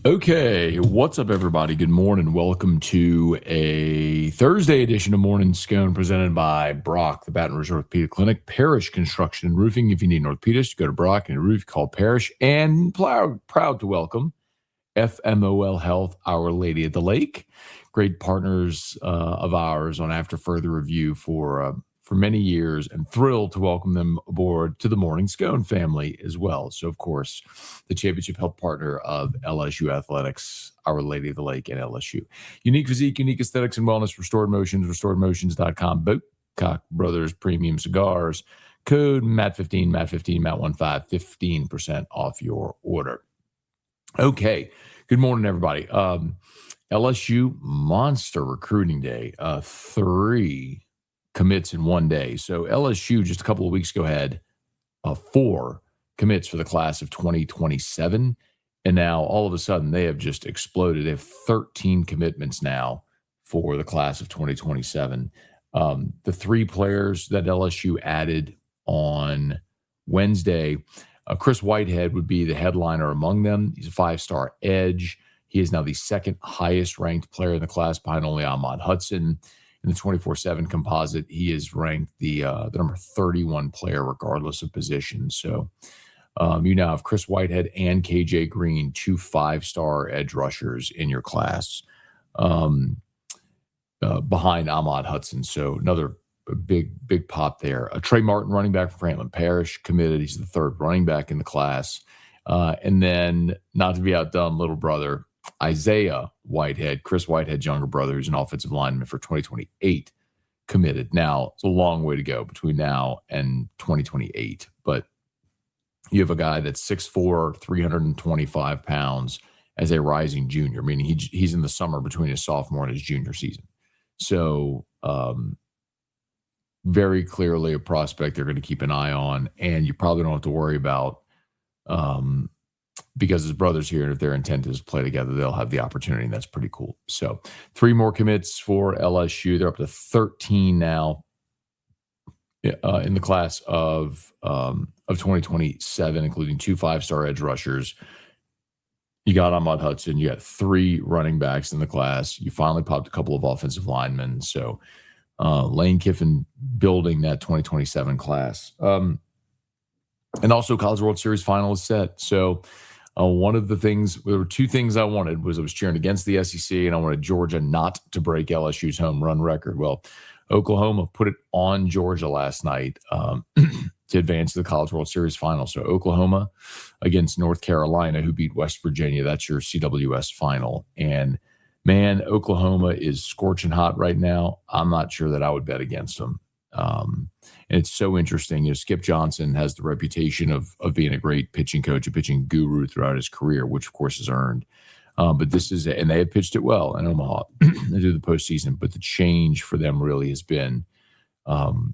Okay, what's up, everybody? Good morning. Welcome to a Thursday edition of Morning Scone presented by Brock, the Baton Rouge Orthopedic Clinic, Parrish Construction and Roofing. If you need an orthopedist, go to Brock and a roof, call Parrish. And proud to welcome FMOL Health, Our Lady of the Lake, great partners of ours on After Further Review for many years, and thrilled to welcome them aboard to the Morning Scone family as well. So, of course, the championship health partner of LSU Athletics, Our Lady of the Lake, and LSU. Unique physique, unique aesthetics and wellness, Restored Motions, restoredmotions.com, Boatcock Brothers Premium Cigars, code MAT15, MAT15, MAT15, 15% off your order. Okay, good morning, everybody. LSU monster recruiting day, 3 commits in one day. So LSU just a couple of weeks ago had 4 commits for the class of 2027. And now all of a sudden they have just exploded. They have 13 commitments now for the class of 2027. The 3 players that LSU added on Wednesday, Chris Whitehead would be the headliner among them. He's a 5-star edge. He is now the second highest ranked player in the class behind only Ahmad Hudson. In the 24/7 composite, he is ranked the number 31 player, regardless of position. So you now have Chris Whitehead and KJ Green, 2 5-star edge rushers in your class, behind Ahmad Hudson. So another big pop there. Trey Martin, running back from Franklin Parish, committed. He's the 3rd running back in the class. And then, not to be outdone, little brother Isaiah Whitehead, Chris Whitehead's younger brother, who's an offensive lineman for 2028, committed. Now, it's a long way to go between now and 2028, but you have a guy that's 6'4", 325 pounds as a rising junior, meaning he's in the summer between his sophomore and his junior season. So very clearly a prospect they're going to keep an eye on, and you probably don't have to worry about because his brother's here, and if their intent is to play together, they'll have the opportunity, and that's pretty cool. So 3 more commits for LSU. They're up to 13 now in the class of 2027, including 2 5-star edge rushers. You got Ahmad Hudson. You got 3 running backs in the class. You finally popped a couple of offensive linemen. So Lane Kiffin building that 2027 class. And also College World Series final is set. So one of the things, there were 2 things I wanted. I was cheering against the SEC, and I wanted Georgia not to break LSU's home run record. Well, Oklahoma put it on Georgia last night to advance to the College World Series final. So Oklahoma against North Carolina, who beat West Virginia. That's your CWS final. And man, Oklahoma is scorching hot right now. I'm not sure that I would bet against them. And it's so interesting. Skip Johnson has the reputation of being a great pitching coach, a pitching guru throughout his career, which of course is earned. But this is, and they have pitched it well in Omaha. They do the postseason, but the change for them really has been how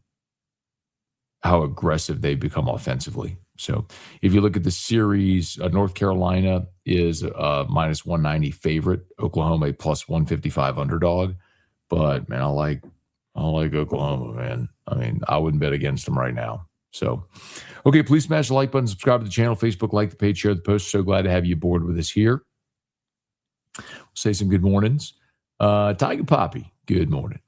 aggressive they've become offensively. So if you look at the series, North Carolina is a minus 190 favorite, Oklahoma a plus 155 underdog. But man, I like Oklahoma, man. I mean, I wouldn't bet against them right now. So, okay, please smash the like button, subscribe to the channel, Facebook, like the page, share the post. So glad to have you aboard with us here. We'll say some good mornings. Tiger Poppy, good morning.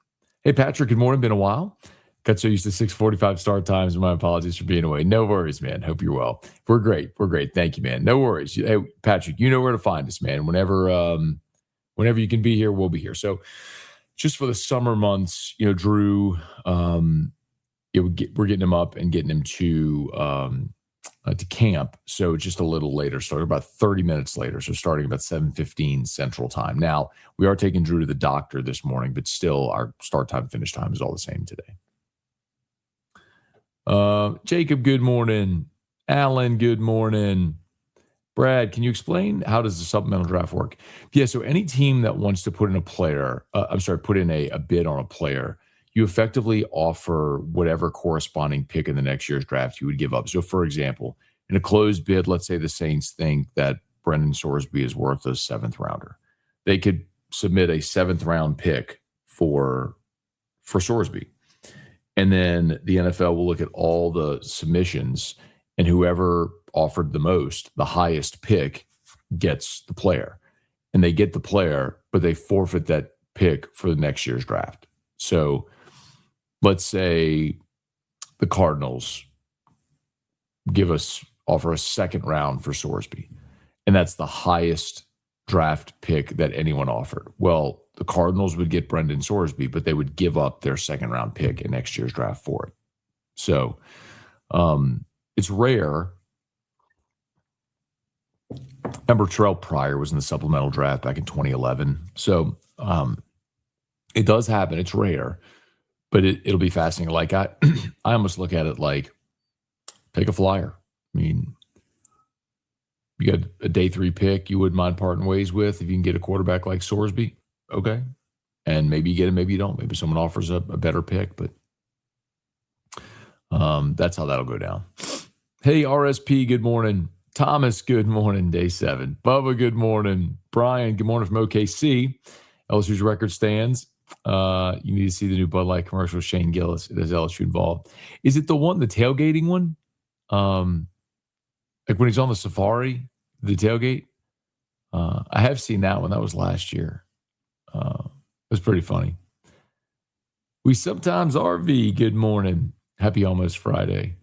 Hey, Patrick, good morning. Been a while. Got so used to 6:45 start times. My apologies for being away. No worries, man. Hope you're well. We're great. Thank you, man. No worries. Hey, Patrick, you know where to find us, man. Whenever you can be here, we'll be here. So, just for the summer months, Drew, we're getting him up and getting him to camp. So just a little later, starting about 30 minutes later. So starting about 7:15 Central Time. Now, we are taking Drew to the doctor this morning, but still our start time, finish time is all the same today. Jacob, good morning. Alan, good morning. Brad, can you explain how does the supplemental draft work? Yeah, so any team that wants to put in a bid on a player, you effectively offer whatever corresponding pick in the next year's draft you would give up. So, for example, in a closed bid, let's say the Saints think that Brendan Sorsby is worth a 7th rounder. They could submit a 7th round pick for Sorsby. And then the NFL will look at all the submissions, and whoever offered the most, the highest pick, gets the player. and they get the player, but they forfeit that pick for the next year's draft. So let's say the Cardinals offer a second round for Sorsby, and that's the highest draft pick that anyone offered. Well, the Cardinals would get Brendan Sorsby, but they would give up their second round pick in next year's draft for it. So it's rare. Remember, Terrell Pryor was in the supplemental draft back in 2011. So it does happen. It's rare, but it'll be fascinating. Like I almost look at it like take a flyer. I mean, you got a day 3 pick you wouldn't mind parting ways with if you can get a quarterback like Sorsby. Okay. And maybe you get him, maybe you don't. Maybe someone offers a better pick, but that's how that'll go down. Hey, RSP, good morning. Thomas, good morning, day 7. Bubba, good morning. Brian, good morning from OKC. LSU's record stands. You need to see the new Bud Light commercial with Shane Gillis. It has LSU involved. Is it the tailgating one? Like when he's on the safari, the tailgate? I have seen that one. That was last year. It was pretty funny. We sometimes RV. Good morning. Happy almost Friday.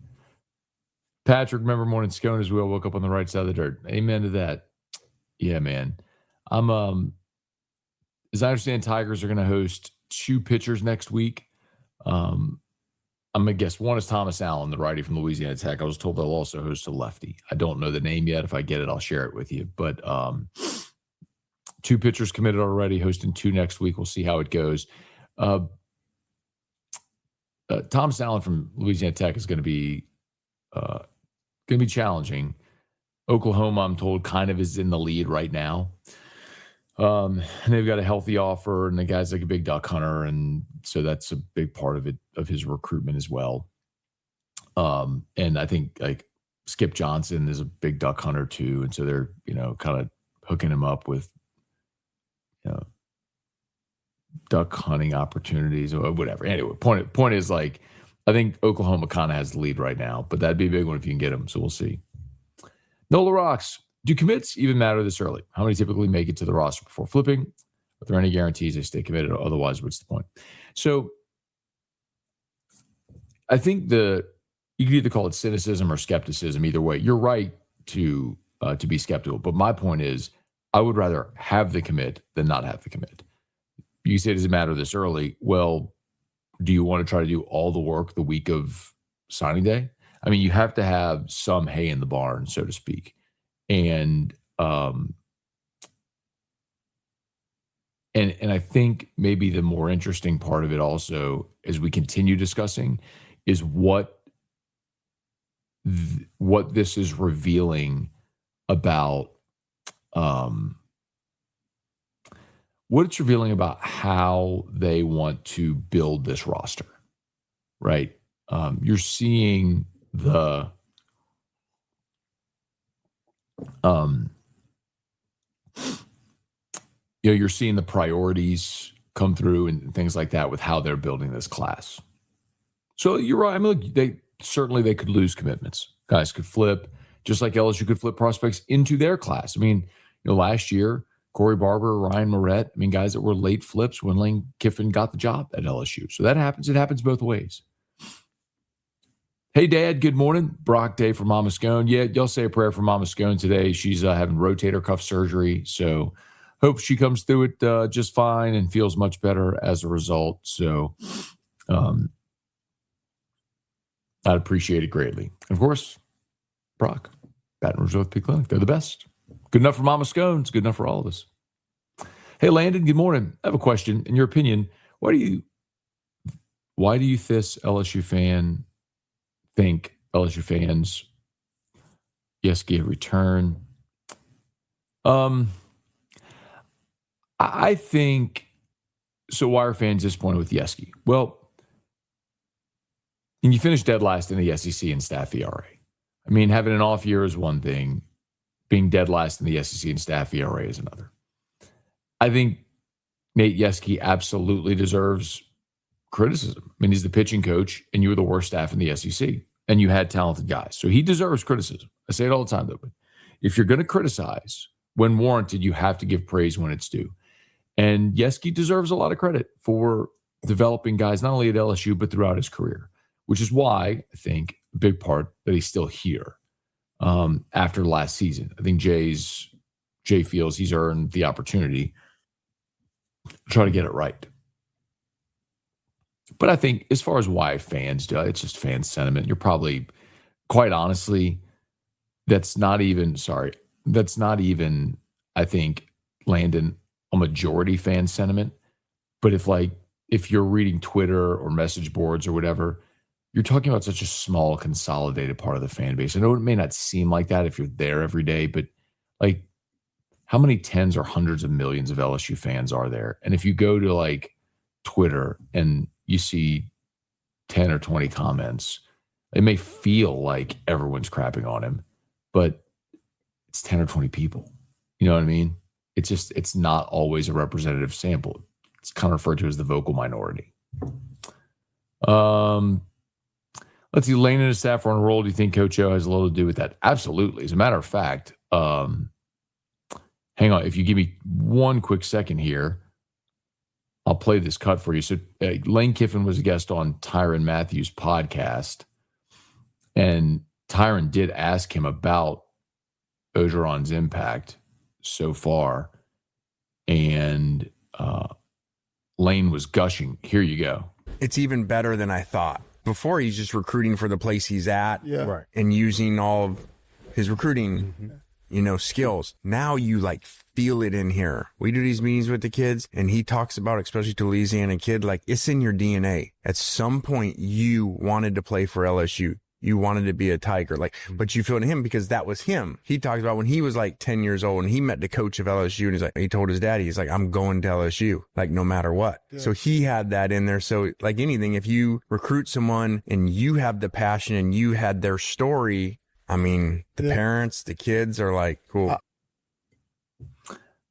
Patrick, remember morning Scone as well. Woke up on the right side of the dirt. Amen to that. Yeah, man. I'm as I understand, Tigers are going to host 2 pitchers next week. I'm gonna guess one is Thomas Allen, the righty from Louisiana Tech. I was told they'll also host a lefty. I don't know the name yet. If I get it, I'll share it with you. But 2 pitchers committed already, hosting 2 next week. We'll see how it goes. Thomas Allen from Louisiana Tech is going to be challenging. Oklahoma, I'm told, kind of is in the lead right now. And they've got a healthy offer, and the guy's like a big duck hunter, and so that's a big part of it, of his recruitment as well. And I think like Skip Johnson is a big duck hunter too, and so they're kind of hooking him up with duck hunting opportunities or whatever. Anyway, point is like I think Oklahoma kind of has the lead right now, but that'd be a big one if you can get him. So we'll see. Nola Rocks. Do commits even matter this early? How many typically make it to the roster before flipping? Are there any guarantees they stay committed? Otherwise, what's the point? So I think you could either call it cynicism or skepticism. Either way, you're right to be skeptical. But my point is, I would rather have the commit than not have the commit. You say, does it matter this early? Well, do you want to try to do all the work the week of signing day? I mean, you have to have some hay in the barn, so to speak. And I think maybe the more interesting part of it also, as we continue discussing, is what this is revealing about what it's revealing about how they want to build this roster, right? You're seeing you're seeing the priorities come through and things like that with how they're building this class. So you're right. I mean, look, they could lose commitments. Guys could flip, just like LSU could flip prospects into their class. I mean, last year, Corey Barber, Ryan Moret, guys that were late flips when Lane Kiffin got the job at LSU. So that happens. It happens both ways. Hey, Dad, good morning. Brock Day for Mama Scone. Yeah, y'all say a prayer for Mama Scone today. She's having rotator cuff surgery, so hope she comes through it just fine and feels much better as a result. So I'd appreciate it greatly. And of course, Brock, Baton Rouge Orthopedic Clinic, they're the best. Good enough for Mama Scone. It's good enough for all of us. Hey, Landon, good morning. I have a question. In your opinion, why do you this LSU fan think LSU fans, Yeski return? I think so. Why are fans disappointed with Yeski? Well, and you finish dead last in the SEC in staff ERA. I mean, having an off year is one thing. Being dead last in the SEC and staff ERA is another. I think Nate Yeski absolutely deserves criticism. I mean, he's the pitching coach, and you were the worst staff in the SEC, and you had talented guys. So he deserves criticism. I say it all the time, though. But if you're going to criticize, when warranted, you have to give praise when it's due. And Yeski deserves a lot of credit for developing guys, not only at LSU, but throughout his career, which is why I think a big part that he's still here after last season. I think Jay feels he's earned the opportunity to try to get it right. But I think as far as why fans do, it's just fan sentiment. You're probably, quite honestly, that's not even, I think, Landon, a majority fan sentiment. But if you're reading Twitter or message boards or whatever, you're talking about such a small, consolidated part of the fan base. I know it may not seem like that if you're there every day, but like, how many tens or hundreds of millions of LSU fans are there? And if you go to like Twitter and you see 10 or 20 comments, it may feel like everyone's crapping on him, but it's 10 or 20 people. You know what I mean? It's not always a representative sample. It's kind of referred to as the vocal minority. Let's see, Lane and his staff are on a roll. Do you think Coach O has a little to do with that? Absolutely. As a matter of fact, hang on. If you give me one quick second here, I'll play this cut for you. So Lane Kiffin was a guest on Tyrann Matthews' podcast, and Tyrann did ask him about Orgeron's impact so far, and Lane was gushing. Here you go. It's even better than I thought. Before, he's just recruiting for the place he's at and using all of his recruiting skills. Now you like feel it in here. We do these meetings with the kids and he talks about, especially to Louisiana kid, like it's in your DNA. At some point you wanted to play for LSU. You wanted to be a Tiger, but you feel in him because that was him. He talks about when he was like 10 years old and he met the coach of LSU and he told his daddy, he's like, I'm going to LSU, like no matter what. Yeah. So he had that in there. So like anything, if you recruit someone and you have the passion and you had their story, I mean, the parents, the kids are like, cool.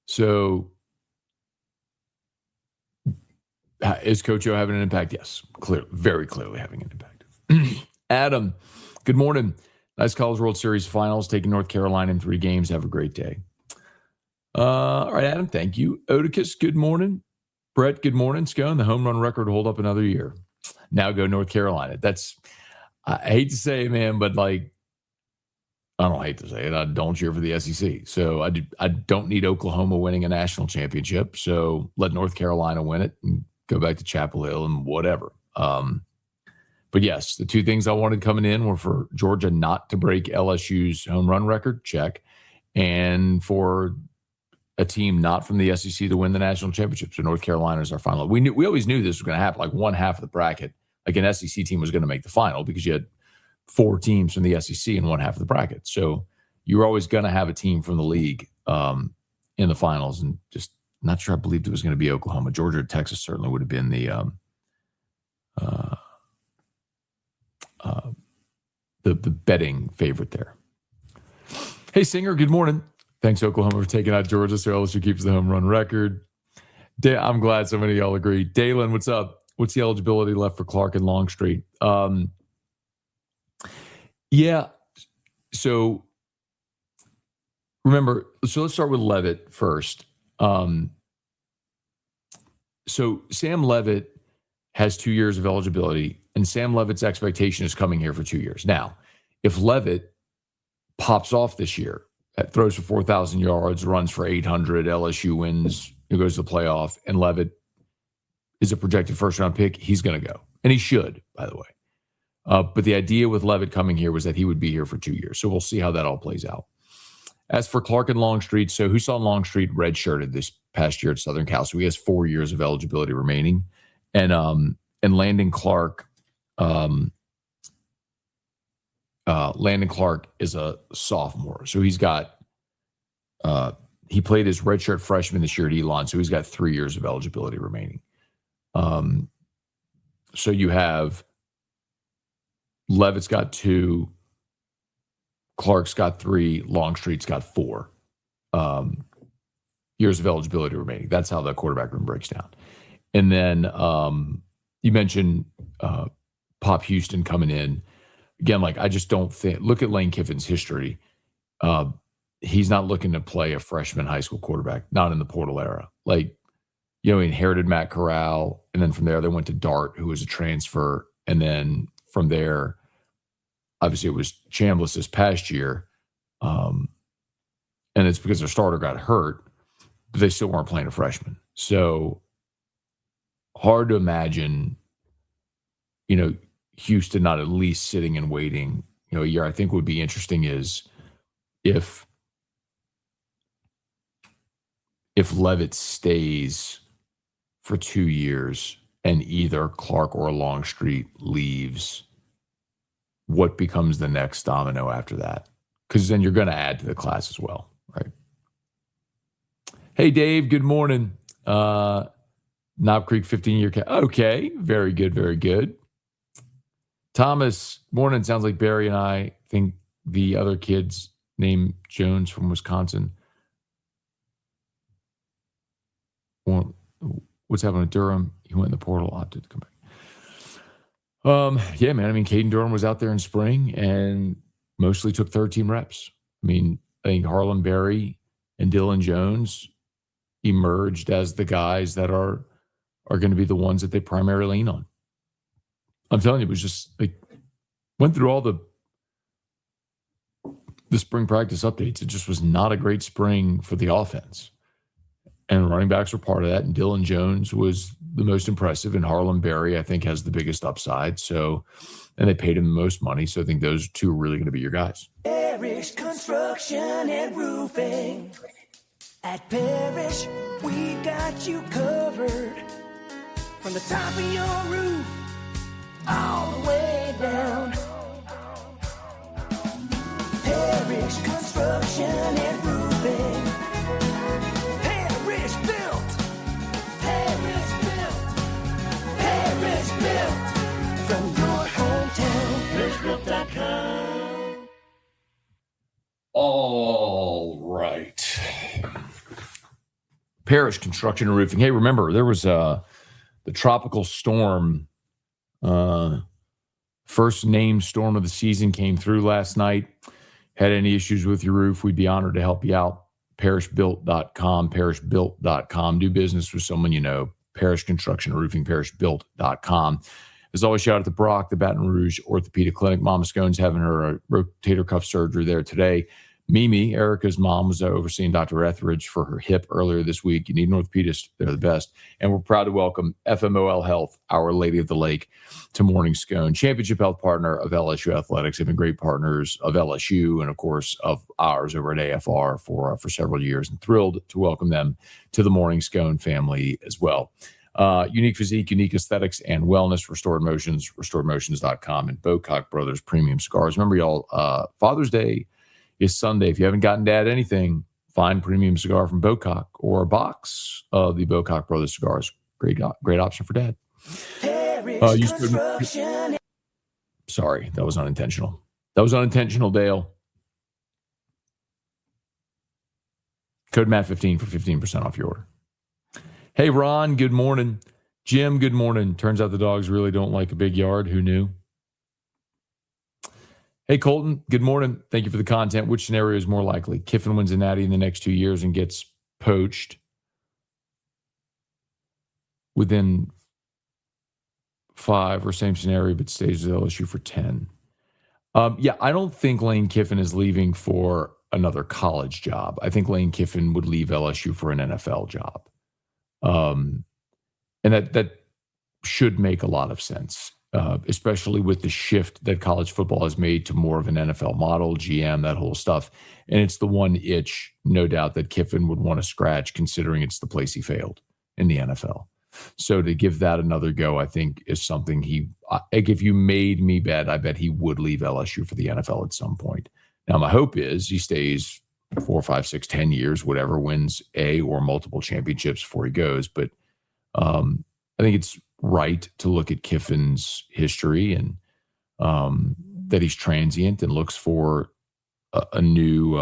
So is Coach O having an impact? Yes, very clearly having an impact. Adam, good morning. Nice College World Series finals, taking North Carolina in 3 games. Have a great day. All right, Adam, thank you. Oticus, good morning. Brett, good morning. Scone, the home run record hold up another year. Now go North Carolina. I hate to say it, man, but like, I don't hate to say it. I don't cheer for the SEC. So I don't need Oklahoma winning a national championship. So let North Carolina win it and go back to Chapel Hill and whatever. But yes, the 2 things I wanted coming in were for Georgia not to break LSU's home run record, check, and for a team not from the SEC to win the national championship. So North Carolina is our final. We always knew this was going to happen. Like one half of the bracket, like an SEC team was going to make the final because you had 4 teams from the SEC in one half of the bracket. So you were always going to have a team from the league in the finals, and just not sure I believed it was going to be Oklahoma. Georgia or Texas certainly would have been the betting favorite there. Hey, Singer, good morning. Thanks, Oklahoma, for taking out Georgia so LSU keeps the home run record. I'm glad so many of y'all agree. Dalen, what's up? What's the eligibility left for Clark and Longstreet? Yeah. So remember, let's start with Leavitt first. So Sam Leavitt has 2 years of eligibility, and Sam Leavitt's expectation is coming here for 2 years. Now, if Leavitt pops off this year, throws for 4,000 yards, runs for 800, LSU wins, it goes to the playoff, and Leavitt is a projected first-round pick, he's going to go. And he should, by the way. But the idea with Leavitt coming here was that he would be here for 2 years. So we'll see how that all plays out. As for Clark and Longstreet, so who saw Longstreet redshirted this past year at Southern Cal? So he has 4 years of eligibility remaining. And Landon Clark, Landon Clark is a sophomore. So he's got, he played his redshirt freshman this year at Elon. So he's got 3 years of eligibility remaining. So you have Leavitt's got 2, Clark's got 3, Longstreet's got 4 years of eligibility remaining. That's how the quarterback room breaks down. And then you mentioned Pop Houston coming in. Again, like I just don't think, look at Lane Kiffin's history. he's not looking to play a freshman high school quarterback, not in the portal era. Like, he inherited Matt Corral, and then from there they went to Dart, who was a transfer, and then from there, obviously it was Chambliss this past year, and it's because their starter got hurt, but they still weren't playing a freshman. So hard to imagine, Houston not at least sitting and waiting, a year. I think would be interesting is if Levitt stays for 2 years and either Clark or Longstreet leaves, what becomes the next domino after that? Because then you're going to add to the class as well, right? Hey, Dave, good morning. Knob Creek 15-year cap. Okay, very good, very good. Thomas, morning. Sounds like Barry and I think the other kid's named Jones from Wisconsin. Well, what's happening with Durham? He went in the portal, opted to come back. Yeah, man. I mean, Caden Durham was out there in spring and mostly took third-team reps. I mean, I think Harlan Berry and Dylan Jones emerged as the guys that are going to be the ones that they primarily lean on. I'm telling you, it was just like went through all the spring practice updates. It just was not a great spring for the offense. And running backs were part of that. And Dylan Jones was the most impressive. And Harlan Berry, I think, has the biggest upside. So, and they paid him the most money. So I think those two are really going to be your guys. Parish Construction and Roofing. At Parish, we've got you covered. From the top of your roof, all the way down. Parish Construction and Roofing. Parish built. Parish built. Parish built. From your hometown. ParishBuilt.com. All right. Parish Construction and Roofing. Hey, remember, there was the tropical storm, first named storm of the season came through last night. Had any issues with your roof, we'd be honored to help you out. ParishBuilt.com, ParishBuilt.com. Do business with someone you know. Parish Construction and Roofing, ParishBuilt.com. As always, shout out to Brock, the Baton Rouge Orthopedic Clinic. Mama Scone's having her rotator cuff surgery there today. Mimi, Erica's mom, was overseeing Dr. Etheridge for her hip earlier this week. You need an orthopedist. They're the best. And we're proud to welcome FMOL Health, Our Lady of the Lake, to Morning Scone. Championship health partner of LSU Athletics. They've been great partners of LSU and, of course, of ours over at AFR for several years. And thrilled to welcome them to the Morning Scone family as well. Unique physique, unique aesthetics, and wellness. Restored Motions, restoredmotions.com, and Bocock Brothers Premium Cigars. Remember, y'all, Father's Day is Sunday. If you haven't gotten Dad anything, find premium cigar from Bocock or a box of the Bocock Brothers cigars. Great option for Dad. Sorry, that was unintentional. Dale. Code Matt15 for 15% off your order. Hey, Ron, good morning. Jim, good morning. Turns out the dogs really don't like a big yard. Who knew? Hey, Colton, good morning. Thank you for the content. Which scenario is more likely? Kiffin wins a natty in the next 2 years and gets poached within 5, or same scenario, but stays with LSU for 10. Yeah, I don't think Lane Kiffin is leaving for another college job. I think Lane Kiffin would leave LSU for an NFL job. And that should make a lot of sense. Especially with the shift that college football has made to more of an NFL model, GM, that whole stuff. And it's the one itch, no doubt, that Kiffin would want to scratch, considering it's the place he failed in the NFL. So to give that another go, I think, is something if you made me bet, I bet he would leave LSU for the NFL at some point. Now, my hope is he stays 4, 5, 6, 10 years, whatever, wins a or multiple championships before he goes. But I think it's right to look at Kiffin's history and that he's transient and looks for a new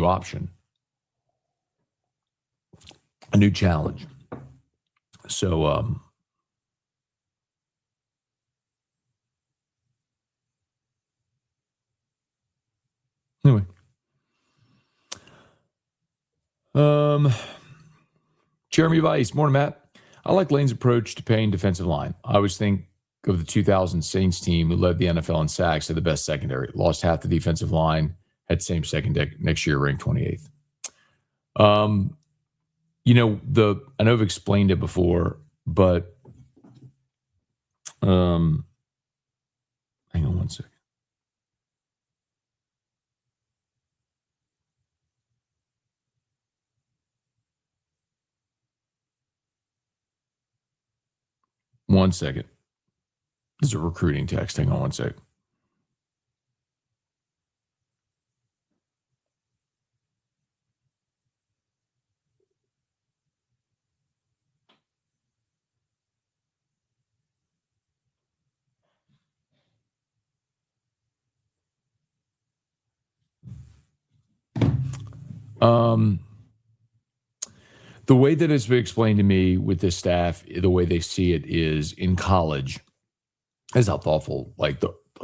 option, a new challenge. So Anyway. Jeremy Weiss, morning, Matt. I like Lane's approach to paying defensive line. I always think of the 2000 Saints team who led the NFL in sacks, had the best secondary, lost half the defensive line, had same second next year, ranked 28th. I know I've explained it before, but hang on one second. One second. This is a recruiting text. Hang on one second. The way that it's been explained to me with this staff, the way they see it is in college, is how thoughtful,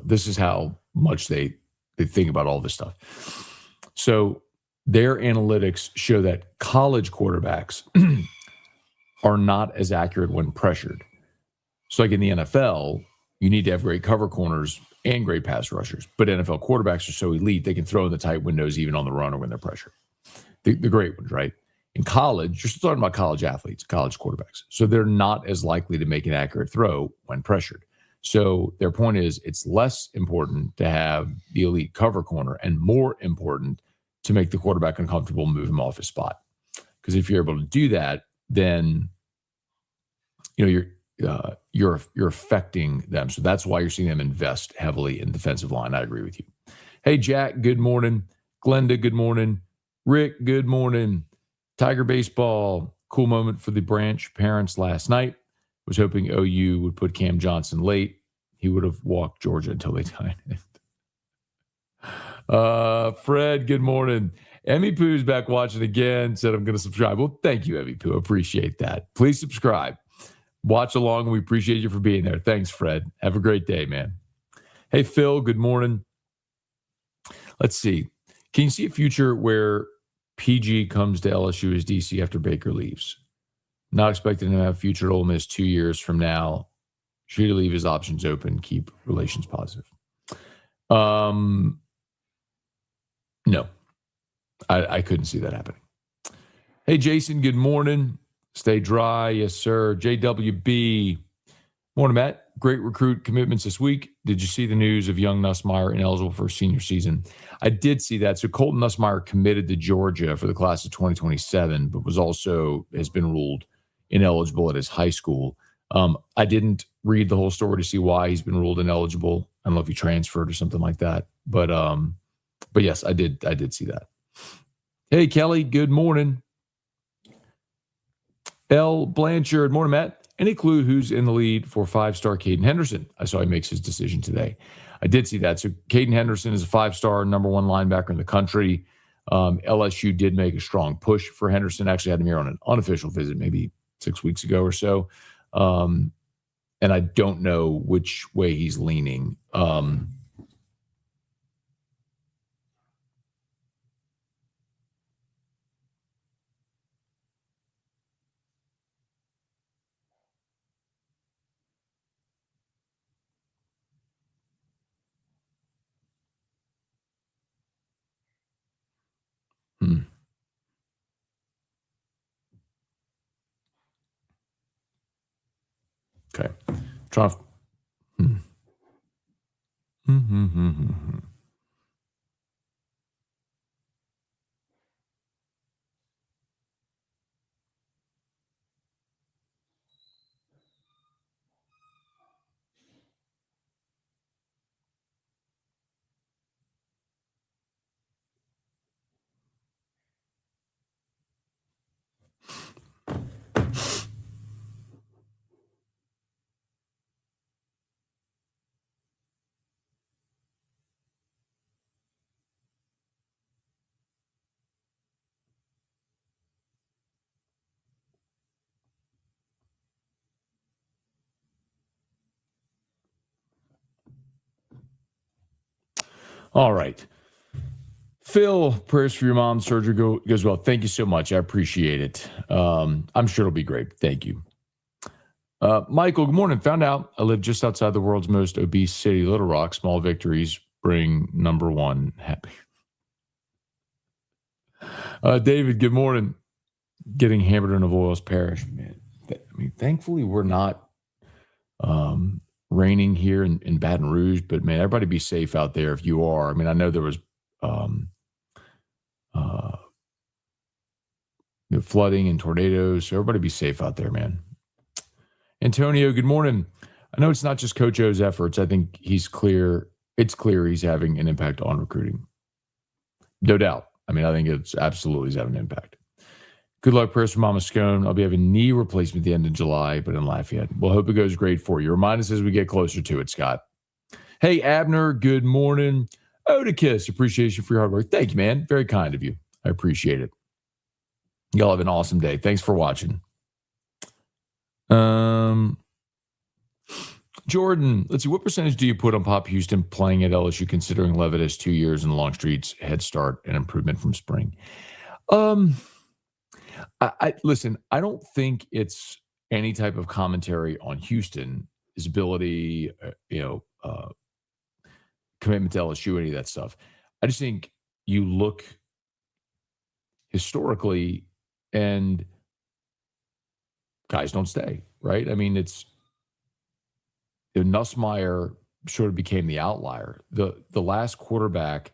this is how much they think about all this stuff. So their analytics show that college quarterbacks are not as accurate when pressured. So like in the NFL, you need to have great cover corners and great pass rushers. But NFL quarterbacks are so elite, they can throw in the tight windows even on the run or when they're pressured. The great ones, right? In college, you're still talking about college athletes, college quarterbacks. So they're not as likely to make an accurate throw when pressured. So their point is it's less important to have the elite cover corner and more important to make the quarterback uncomfortable and move him off his spot. Because if you're able to do that, then you're affecting them. So that's why you're seeing them invest heavily in defensive line. I agree with you. Hey, Jack, good morning. Glenda, good morning. Rick, good morning. Tiger baseball, cool moment for the Branch parents last night. Was hoping OU would put Cam Johnson late. He would have walked Georgia until they tied it. Fred, good morning. Emmy Poo's back watching again. Said I'm going to subscribe. Well, thank you, Emmy Poo. Appreciate that. Please subscribe. Watch along. We appreciate you for being there. Thanks, Fred. Have a great day, man. Hey, Phil, good morning. Let's see. Can you see a future where PG comes to LSU as DC after Baker leaves? Not expecting him to have a future at Ole Miss 2 years from now. Should he leave his options open, keep relations positive? No. I couldn't see that happening. Hey, Jason, good morning. Stay dry. Yes, sir. JWB. Morning, Matt. Great recruit commitments this week. Did you see the news of young Nussmeier ineligible for senior season? I did see that. So Colton Nussmeier committed to Georgia for the class of 2027, but has been ruled ineligible at his high school. I didn't read the whole story to see why he's been ruled ineligible. I don't know if he transferred or something like that. But yes, I did see that. Hey, Kelly, good morning. L. Blanchard, morning, Matt. Any clue who's in the lead for five-star Caden Henderson? I saw he makes his decision today. I did see that. So Caden Henderson is a five-star, number one linebacker in the country. LSU did make a strong push for Henderson. Actually had him here on an unofficial visit maybe 6 weeks ago or so. And I don't know which way he's leaning. Okay. Trying to. All right. Phil, prayers for your mom's surgery goes well. Thank you so much. I appreciate it. I'm sure it'll be great. Thank you. Michael, good morning. Found out I live just outside the world's most obese city, Little Rock. Small victories bring number one happy. David, good morning. Getting hammered in Avoyles Parish. Man, thankfully we're not raining here in Baton Rouge, but man, everybody be safe out there if you are. I know there was flooding and tornadoes, so everybody be safe out there, man. Antonio, good morning. I know it's not just Coach O's efforts. I think it's clear he's having an impact on recruiting. No doubt. I think it's absolutely he's having an impact. Good luck, prayers for Mama Scone. I'll be having knee replacement at the end of July, but in Lafayette. Well, hope it goes great for you. Remind us as we get closer to it, Scott. Hey, Abner, good morning. Oticus, appreciation for your hard work. Thank you, man. Very kind of you. I appreciate it. Y'all have an awesome day. Thanks for watching. Jordan, let's see. What percentage do you put on Pop Houston playing at LSU, considering Levitt has 2 years and Longstreet's head start and improvement from spring? Listen, I don't think it's any type of commentary on Houston, his ability, commitment to LSU, any of that stuff. I just think you look historically and guys don't stay, right? It's Nussmeier sort of became the outlier. The last quarterback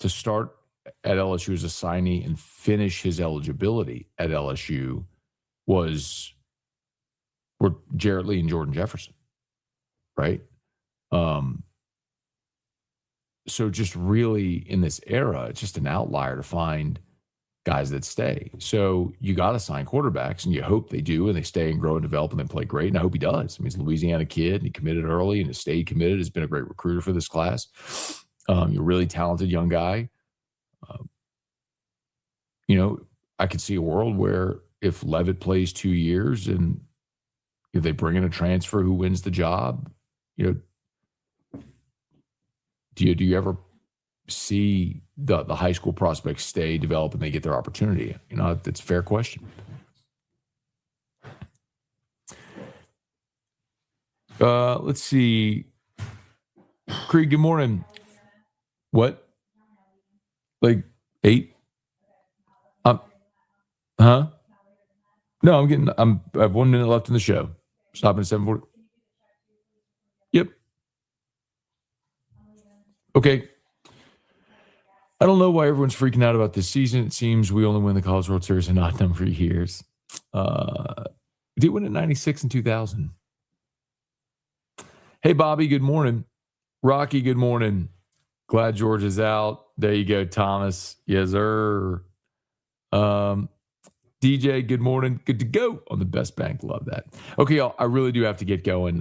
to start at LSU as a signee and finish his eligibility at LSU were Jarrett Lee and Jordan Jefferson, right? So just really in this era, it's just an outlier to find guys that stay. So you got to sign quarterbacks, and you hope they do, and they stay and grow and develop, and they play great. And I hope he does. He's a Louisiana kid, and he committed early, and has stayed committed. Has been a great recruiter for this class. You're a really talented young guy. I could see a world where if Levitt plays 2 years and if they bring in a transfer who wins the job, do you ever see the high school prospects stay, develop, and they get their opportunity? That's a fair question. Let's see. Creed, good morning. What? Like 8? Huh? No, I have 1 minute left in the show. Stopping at 7:40. Yep. Okay. I don't know why everyone's freaking out about this season. It seems we only win the College World Series in odd number of years. We did win at 96 and 2000. Hey, Bobby, good morning. Rocky, good morning. Glad George is out. There you go, Thomas. Yes, sir. DJ, good morning. Good to go on the best bank. Love that. Okay, y'all, I really do have to get going.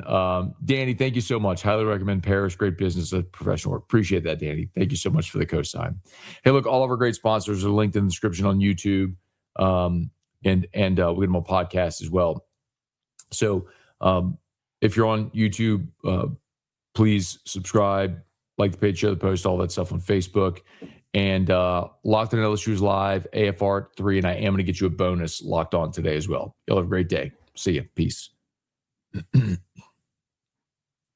Danny, thank you so much. Highly recommend Parrish. Great business, professional work. Appreciate that, Danny. Thank you so much for the cosign. Hey, look, all of our great sponsors are linked in the description on YouTube, and we get them on podcast as well. So if you're on YouTube, please subscribe, like the page, share the post, all that stuff on Facebook. And Locked On LSU is live, AFR 3, and I am going to get you a bonus Locked On today as well. Y'all have a great day. See you. Peace.